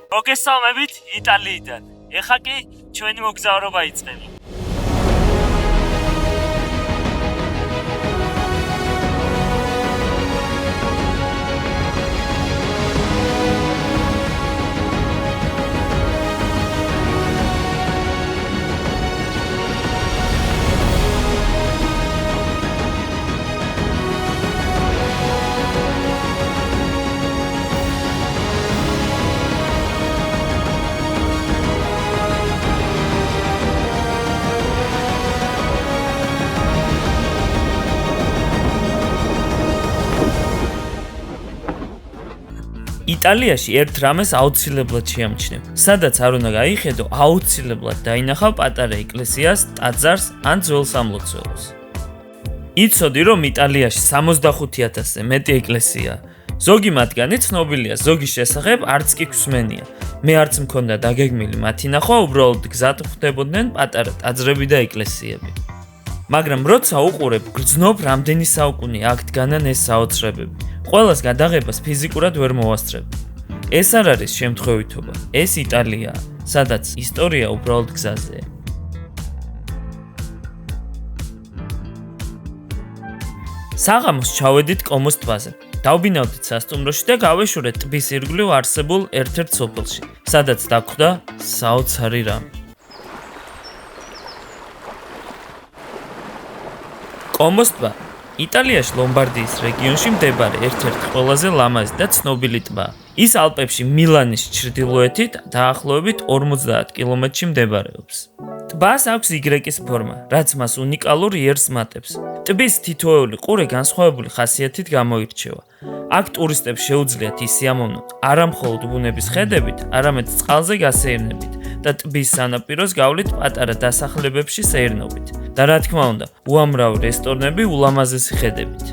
მოგესალმებით იტალიიდან. ეხლა კი ჩვენი მოგზაურობა იწყება. იტალიაში ერთ რამეს აუცილებლად შეამჩნევ. სადაც არ უნდა გაიხედო, აუცილებლად დაინახავ პატარა ეკლესიას, ტაძარს ან ძველ სამლოცველოს. იცოდი, რომ იტალიაში 65,000-ზე მეტი ეკლესიაა. ზოგი მათგანი ცნობილია, ზოგის შესახებ არც კი გვსმენია. მე არც მქონდა დაგეგმილი მათი ნახვა, უბრალოდ გზად ხვდებოდნენ პატარა ტაძრები და ეკლესიები. მაგრამ როცა უყურებ, გრძნობ რამდენი საუკუნე აქ დგანან ეს საოცრებები. ყველას გადაღებას ფიზიკურად ვერ მოვასწრებ. ეს არ არის შემთხვევითობა, ეს იტალიაა, სადაც ისტორია უბრალოდ გზაზეა. საღამოს ჩავედით კომოს ტბაზე. დავბინავდით სასტუმროში და გავეშურეთ ტბის ირგვლივ არსებულ ერთ-ერთ სოფელში, სადაც დაგვხვდა საოცარი რამე. კომოს ტბა იტალიაში ლომბარდიის რეგიონში მდებარე ერთ-ერთი ყველაზე ლამაზი და ცნობილი ტბაა. ის ალპებში მილანის ჩრდილოეთით დაახლოებით 50 კილომეტრში მდებარეობს. ტბას აქვს Y-ის ფორმა, რაც მას უნიკალურ იერს მატებს. ტბის თითოეული ყურე განსხვავებული ხასიათით გამოირჩევა. აქ ტურისტებს შეუძლიათ ისიამოვნოთ არა მხოლოდ ბუნების ხედებით, არამედ წყალზე გასეირნებით და ტბის სანაპიროს გავლით პატარა დასახლებებში სეირნობით. და რა თქმა უნდა, უამრავი რესტორნები ულამაზესი ხედებით.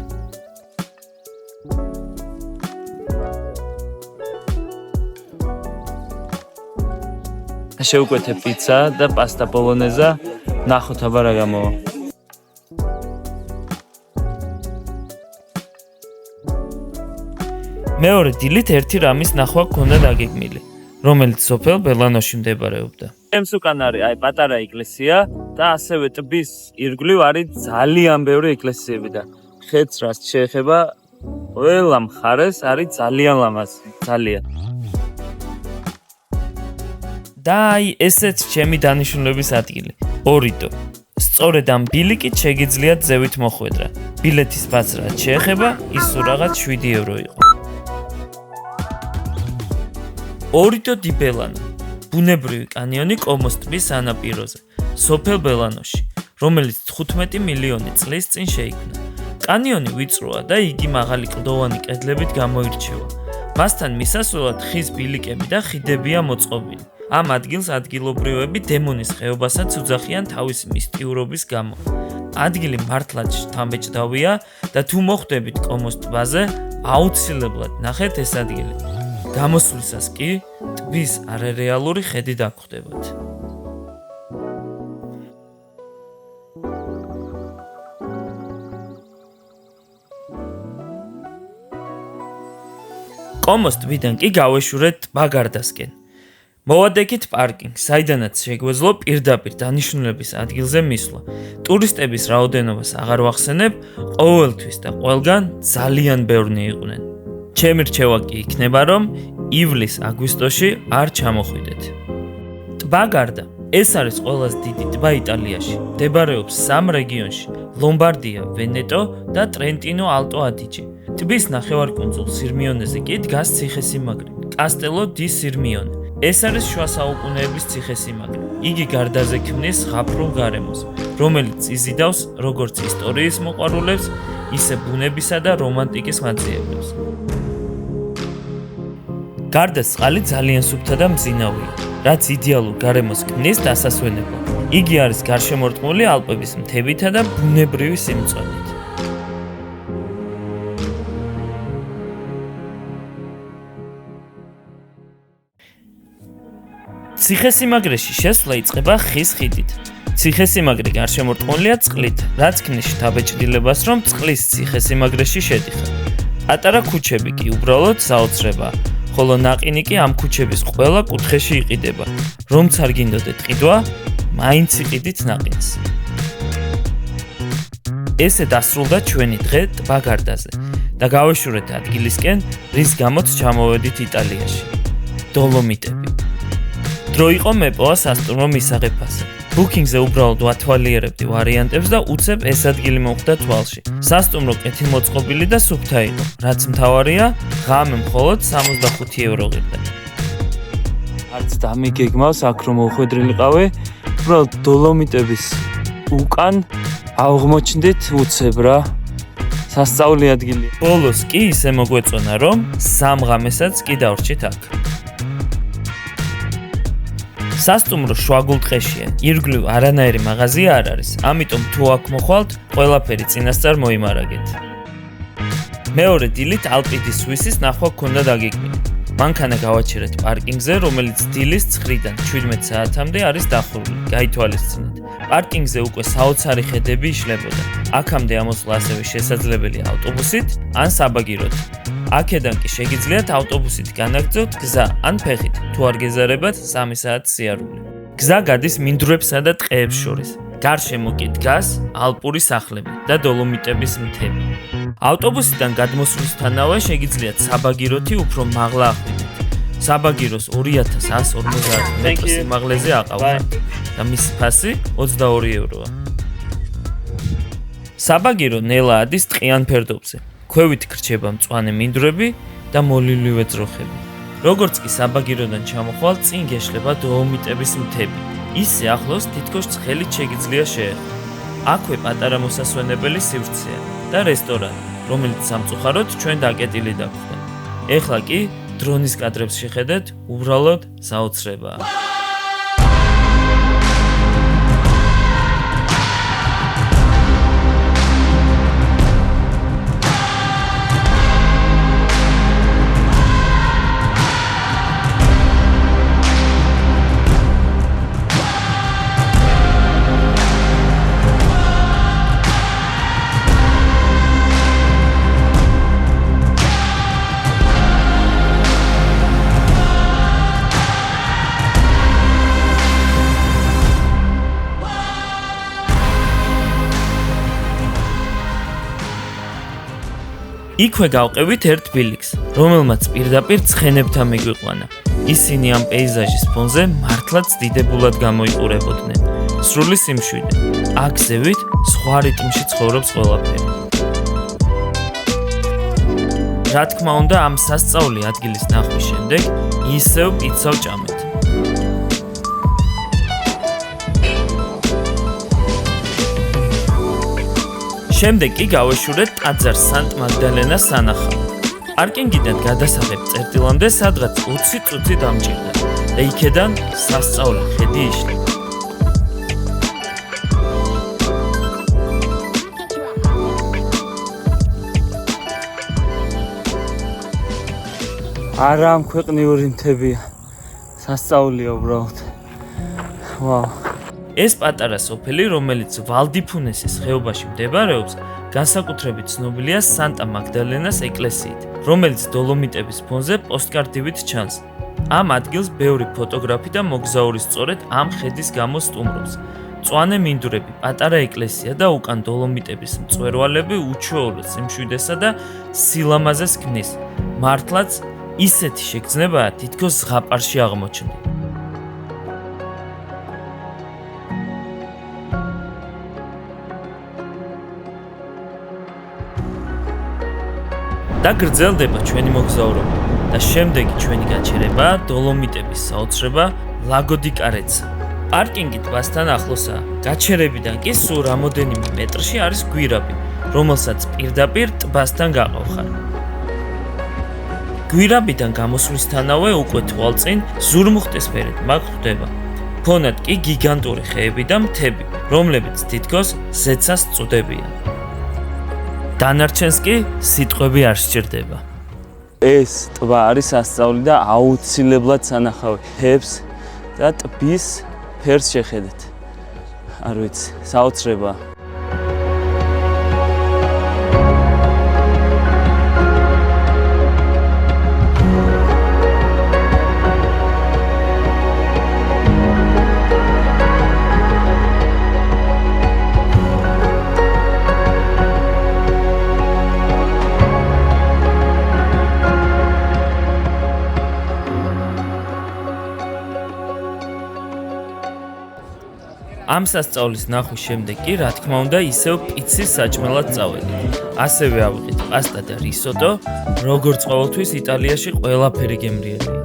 შევკვეთე პიცა და პასტა ბოლონეზა, ნახოთ აბა რა გამოვა. მეორე დილით ერთი რამის ნახვა გქონდა დაგეგმილი, რომელიც სოფელ ბელანოში მდებარეობდა. ჩემს უკან არის აი პატარა ეკლესია და ასევე ტბის ირგვლივ არის ძალიან ბევრი ეკლესიები და ხედს რაც შეეხება ყველა მხარეს არის ძალიან ლამაზი, ძალიან. და აი ესეც ჩემი დანიშნულების ადგილი, ორიტო. სწორედ ამ ბილიკით შეგიძლიათ ზევით მოხვედრა. ბილეთის ფასი რაც შეეხება, ის რაღაც 7 ევრო იყო. ორიტო დი ბელანო, ბუნებრივი კანიონი კომოს ტბის სანაპიროზე, სოფელ ბელანოში, რომელიც 15 მილიონი წლის წინ შეიქმნა. კანიონი ვიწროა და იგი მაღალი კლდოვანი კედლებით გამოირჩევა. მასთან მისასვლელად ხის ბილიკები და ხიდებია მოწყობილი. ამ ადგილს ადგილობრივები დემონის ხეობასაც უძახიან თავისი მისტიურობის გამო. ადგილი მართლაც შთამბეჭდავია და თუ მოხვდებით კომოს ტბაზე, აუცილებლად ნახეთ ეს ადგილი. გამოსვლისას კი ტბის არარეალური ხედი დაგხვდებათ. კომოს ტბიდან კი გავეშურეთ ტბა გარდასკენ. მოვადექით პარკინგს, საიდანაც შეგვეძლო პირდაპირ დანიშნულების ადგილზე მისვლა. ტურისტების რაოდენობას აღარ ვახსენებ, ყოველთვის და ყველგან ძალიან ბევრნი იყვნენ. ჩემი რჩევა კი იქნება, რომ ივლის-აგვისტოში არ ჩამოხვიდეთ. ტბა გარდა, ეს არის ყველაზე დიდი ტბა იტალიაში. მდებარეობს 3 რეგიონში: ლომბარდია, ვენეტო და ტრენტინო-ალტო ადიჯე. ტბის ნახევარკუნძულ სირმიონეზე კი დგას ციხესიმაგრე, კასტელო დი სირმიონე. ეს არის შუა საუკუნეების ციხესიმაგრე. იგი გარდაზე ქმნის ზღაპრულ გარემოს, რომელიც იზიდავს როგორც ისტორიის მოყვარულებს, ისე ბუნებისა და რომანტიკის მაძიებლებს. გარდასწყალი ძალიან სუფთა და მძინავია, რაც იდეალურ გარემოს ქმნის დასასვენებლად. იგი არის გარშემორტყმული ალპების მთებითა და ბუნებრივი სიმწვანით. ციხესიმაგრეში შესვლა იწყება ხის ხიდით. ციხესიმაგრე გარშემორტყმულია წყლით, რაც ქმნის შთაბეჭდილებას, რომ წყლის ციხესიმაგრეში შედიხარ. პატარა ქუჩები კი უბრალოდ საოცრებაა. ხოლო ნაყინი კი ამ ქუჩების ყველა კუთხეში იყიდება. რომც არ გინდოდეთ ყიდვა, მაინც იყიდით ნაყინს. ესე დასრულდა ჩვენი დღე ტბა გარდაზე და გავეშურეთ ადგილისკენ, რის გამოც ჩამოვედით იტალიაში. დოლომიტები. დრო იყო მეპოა სასტუმრო მისაღებაზე. ბუკინგზე უბრალოდ ვათვალიერებდი ვარიანტებს და უცებ ეს ადგილი მოხვდა თვალში. სასტუმრო კეთილმოწყობილი და სუფთა იყო, რაც მთავარია, ღამე მხოლოდ 65 евро ღირდა. არც დამიგეგმავს აქ რომ მოხვედრილიყავი, უბრალოდ დოლომიტების უკან აღმოჩნდით უცებ რა. სასწაული ადგილია. ბოლოს კი ისე მოგვეწონა რომ 3 ღამესაც კი დავრჩით აქ. სასტუმრო შვაგულტყეშია, ირგვლივ არანაირი მაღაზია არ არის, ამიტომ თუ აქ მოხვალთ, ყველაფერი წინასწარ მოიმარაგეთ. მეორე დილით ალპიდის სვისის ნახვა გქონდა დაგეგმილი. მანქანა გავაჩერეთ პარკინგზე, რომელიც დილის 9-დან 17 საათამდე არის დახურული. გაითვალისწინეთ. პარკინგზე უკვე საოცარი ხედები იშლებოდა. აქამდე ამოსვლა ასევე შესაძლებელია ავტობუსით ან საბაგიროდ. აქედან კი შეგიძლიათ ავტობუსით განაგრძოთ გზა ან ფეხით, თუ არ გეზარებათ 3 საათის სიარული. გზა გადის მინდვრებსა და ტყეებს შორის. გარშემო კი დგას ალპური სახლები და დოლომიტების მთები. ავტობუსიდან გადმოსვლისთანავე შეგიძლიათ საბაგიროთი უფრო მაღლა ახვიდეთ. საბაგიროს 2150 მეტრის სიმაღლეზე აყავთ და მისი ფასი 22 ევროა. საბაგირო ნელა ადის ტყიან ფერდობზე. ქვევით გრჩება მწვანე მინდვრები და მოლილივე ძროხები. როგორც კი საბაგიროდან ჩამოხვალ, წინ გეშლება დოლომიტების მთები. ისე ახლოს თითქოს ცხელით შეგიძლია შეეხო. აქვე პატარა მოსასვენებელი სივრცეა და რესტორანი, რომელიც სამწუხაროდ ჩვენ დაკეტილი დაგვხდა. ეხლა კი დრონის კადრებს შეხედეთ, უბრალოდ საოცრებაა. იქვე გავყევით ერთ ბილიქს, რომელმაც პირდაპირ ცხენებთან მიგვიყვანა. ისინი ამ პეიზაჟის ფონზე მართლაც დიდებულად გამოიყურებოდნენ. სრული სიმშვიდე. აქ ზევით სხვა რიტმში ცხოვრობს ყველაფერი. რა თქმა უნდა, ამ სასწაული ადგილის ნახვის შემდეგ ისევ პიცა ვჭამეთ. შემდეგ კი გავეშურეთ ტაძარ სანტ მაგდალენას სანახავად. პარკინგიდან გადასაღებ წერტილამდე სადღაც 20 წუთი დამჭირდა და იქედან სასწაული ხედი იშლება. არა ამქვეყნიური მთებია. სასწაულია უბრალოდ. ვაუ. ეს პატარა სოფელი, რომელიც ვალდიფუნესის ხეობაში მდებარეობს, განსაკუთრებით ცნობილია სანტა მაგდალენას ეკლესიით, რომელიც დოლომიტების ფონზე პოსტკარტივით ჩანს. ამ ადგილს ბევრი ფოტოგრაფი და მოგზაური სწორედ ამ ხედის გამო სტუმრობს. მწვანე მინდვრები, პატარა ეკლესია და უკან დოლომიტების მწვერვალები უჩვეულო სიმშვიდესა და სილამაზეს ქმნის. მართლაც ისეთი შეგრძნებაა, თითქოს ზღაპარში აღმოჩნდი. და გრძელდება ჩვენი მოგზაურობა და შემდეგი ჩვენი გაჩერება დოლომიტების საოცრება ლაგო დი კარეცა. პარკინგი ტბასთან ახლოსაა. გაჩერებიდან კი სულ რამოდენიმე მეტრში არის გვირაბი, რომელსაც პირდაპირ ტბასთან გაყავხარ. გვირაბიდან გამოსვლისთანავე უკვე თვალწინ ზურმუხტისფერეთ მაგ ხვდება. ფონად კი გიგანტური ხეები და მთები, რომლებიც თითქოს ზეცას წუდებიან. დანარჩენს კი სიტყვები არ სჭირდება. ეს ტბა არის სასწაული და აუცილებლად სანახავი. ფერს და ტბის ფერს შეხედეთ. არ ვიცი, საოცრებაა. ამ სასწაულის ნახვის შემდეგ კი, რა თქმა უნდა, ისევ პიცის საჭმელად წავედით. ასევე ავიღეთ პასტა და რისოტო, როგორც ყოველთვის იტალიაში ყველაფერი გემრიელია.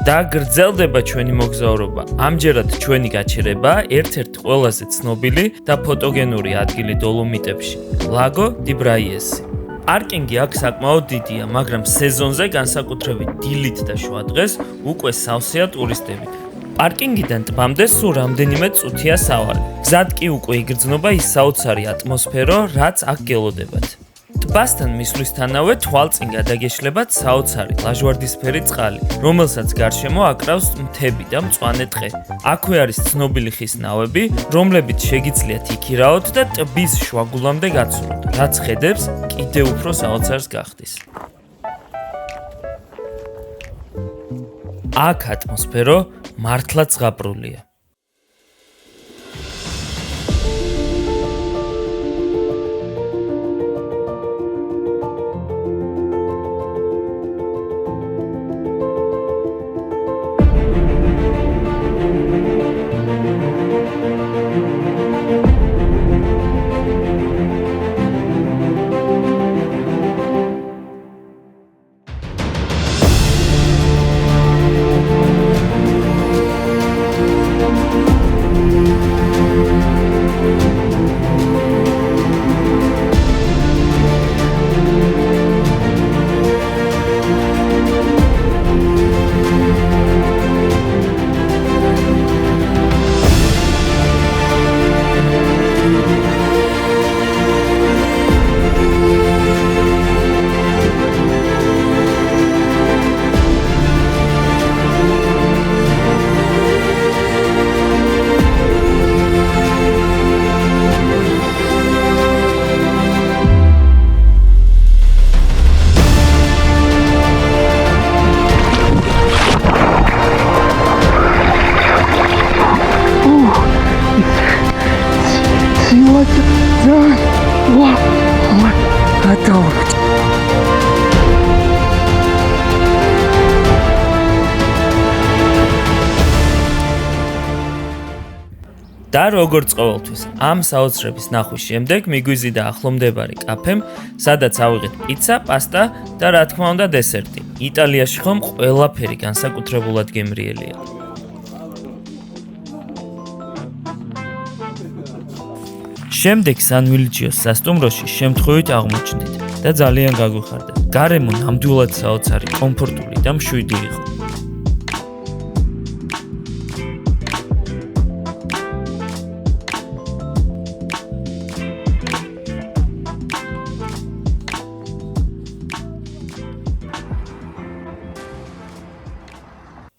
და გრძელდება ჩვენი მოგზაურობა. ამჯერად ჩვენი გაჩერება ერთ-ერთ ყველაზე ცნობილი და ფოტოგენური ადგილი დოლომიტებში, ლაგო დი ბრაიესი. პარკინგი აქ საკმაოდ დიდია, მაგრამ სეზონზე განსაკუთრებით დილით და შუადღეს უკვე სავსეა ტურისტებით. პარკინგიდან ტბამდე სულ რამდენიმე წუთია სავალი. გზად კი უკვე იგრძნობა ის საოცარი ატმოსფერო, რაც აქ გელოდებათ. ტბასთან მისვლისთანავე თვალწინ გადაგეშლებათ საოცარი ლაჟვარდისფერი წყალი, რომელსაც გარშემო აკრავს მთები და მწვანე ტყე. აქვე არის ცნობილი ხის ნავები, რომლებიც შეგიძლიათ იქირაოთ და ტბის შუაგულამდე გაცურვოთ, რაც ხედებს კიდევ უფრო საოცარს გახდის. აქ ატმოსფერო მართლაც ზღაპრულია. და როგორც ყოველთვის, ამ საოცრების ნახვის შემდეგ მიგვიზიდა ახლომდებარე კაფემ, სადაც ავიღეთ პიცა, პასტა და რა თქმა უნდა დესერტი. იტალიაში ხომ ყველაფერი განსაკუთრებულად გემრიელია. შემდეგ სანვილიჩიოს სასტუმროში შემთხვევით აღმოჩნდით და ძალიან გაგვიხარდა. გარემო ნამდვილად საოცარი, კომფორტული და მშვიდი იყო.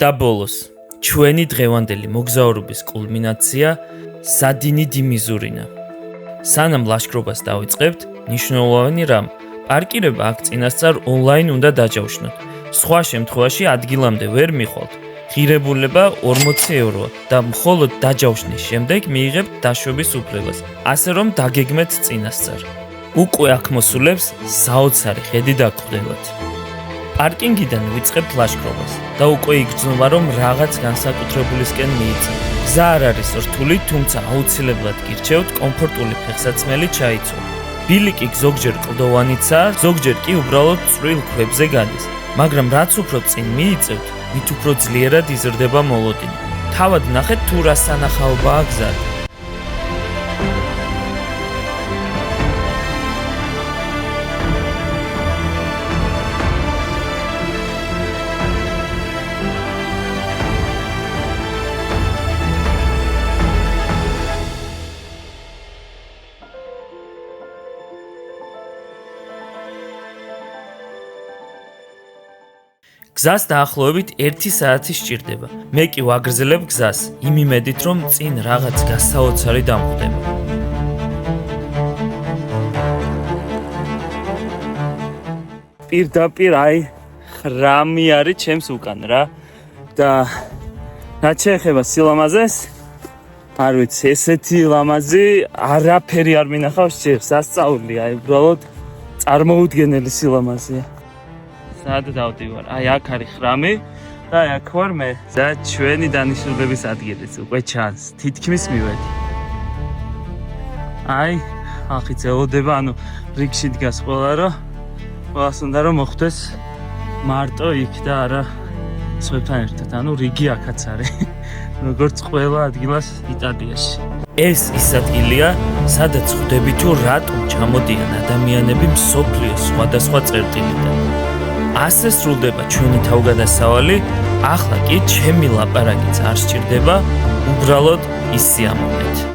და ბოლოს, ჩვენი დღევანდელი მოგზაურობის კულმინაცია სადინი დი მიზურინა. სანამ ლაშქრობას დავიწყებთ, მნიშვნელოვანი რამ, პარკირება აქ წინასწარ ონლაინ უნდა დაჯავშნოთ. სხვა შემთხვევაში ადგილამდე ვერ მიხვალთ. ღირებულება 40 ევროა და მხოლოდ დაჯავშნის შემდეგ მიიღებთ დაშვების უფლებას, ასე რომ დაგეგმეთ წინასწარ. უკვე აქ მოსულებს საოცარი ხედი დაგხვდებათ. პარკინგიდან ვიწყებთ ლაშქრობას და უკვე იგრძნობა, რომ რაღაც განსაკუთრებულისკენ მიიწევთ. გზა არ არის რთული, თუმცა აუცილებლად გირჩევთ კომფორტული ფეხსაცმელი ჩაიცვალოთ. ბილიკი ზოგჯერ კლდოვანიცაა, ზოგჯერ კი უბრალოდ წვრილ ქვებზე გადის, მაგრამ რაც უფრო წინ მიიწევთ, მით უფრო ძლიერად იზრდება მოლოდინი. თავად ნახეთ თუ რა სანახაობაა გზად. გზას დაახლოებით 1 საათი სჭირდება. მე კი ვაგრძელებ გზას, იმ იმედით, რომ წინ რაღაც გასაოცარი დამხვდება. პირდაპირ აი ხრამი არის ჩემს უკან რა. და რაც შეეხება სილამაზეს, არ ვიცი, ესეთი ლამაზი არაფერი არ მინახავს ჯერ, სასწაული, აი უბრალოდ წარმოუდგენელი სილამაზეა. სად დავდივარ? აი აქ არის ხრამი, და აქ ვარ მე და ჩვენი დანიშნულების ადგილიც უკვე ჩანს თითქმის მივედი აი ხალხი ელოდება ანუ რიგში დგას ყველა რომ ყველას უნდა რომ მოხვდეს მარტო იქ და არა სხვებთან ერთად ანუ რიგი აქაც არის როგორც ყველა ადგილას იტალიაში ეს ის ადგილია სადაც ხვდები თუ რატომ ჩამოდიან ადამიანები მსოფლიოს სხვადასხვა წერტილიდან ასე სრულდება ჩვენი თავგადასავალი ახლა კი ჩემი ლაპარაკიც არ სჭირდება უბრალოდ ისიამოვნეთ